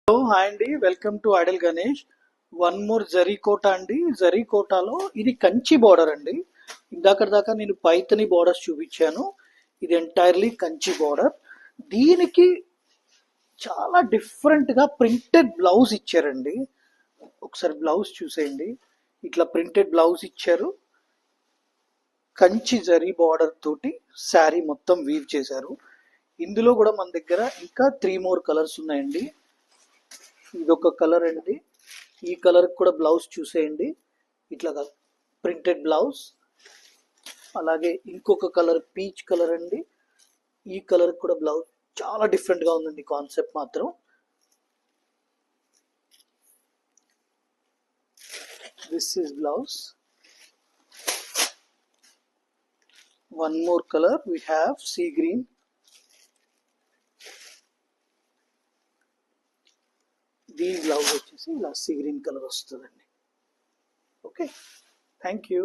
Hello hi అండి, welcome to idol Ganesh. One more zari Kota అండి. జరీ కోటాలో ఇది కంచి బార్డర్ అండి. ఇందాక దాకా నేను పైతని బార్డర్స్ చూపించాను. ఇది ఎంటైర్లీ కంచి బార్డర్. దీనికి చాలా డిఫరెంట్ గా ప్రింటెడ్ బ్లౌజ్ ఇచ్చారండి. ఒకసారి బ్లౌజ్ చూసేయండి. ఇట్లా ప్రింటెడ్ బ్లౌజ్ ఇచ్చారు. కంచి జరీ బార్డర్ తోటి శారీ మొత్తం వీవ్ చేశారు. ఇందులో కూడా మన దగ్గర ఇంకా 3 more కలర్స్ ఉన్నాయండి. ఇదొక కలర్ అండి. ఈ కలర్ కూడా బ్లౌజ్ చూసేయండి. ఇట్లా ప్రింటెడ్ బ్లౌజ్. అలాగే ఇంకొక కలర్ పీచ్ కలర్ అండి. ఈ కలర్ కూడా బ్లౌజ్ చాలా డిఫరెంట్ గా ఉందండి. కాన్సెప్ట్ మాత్రం this is blouse. One more colour we have sea green. దీని బ్లౌజ్ వచ్చేసి ఇలా సీ గ్రీన్ కలర్ వస్తుందండి. Okay, thank you.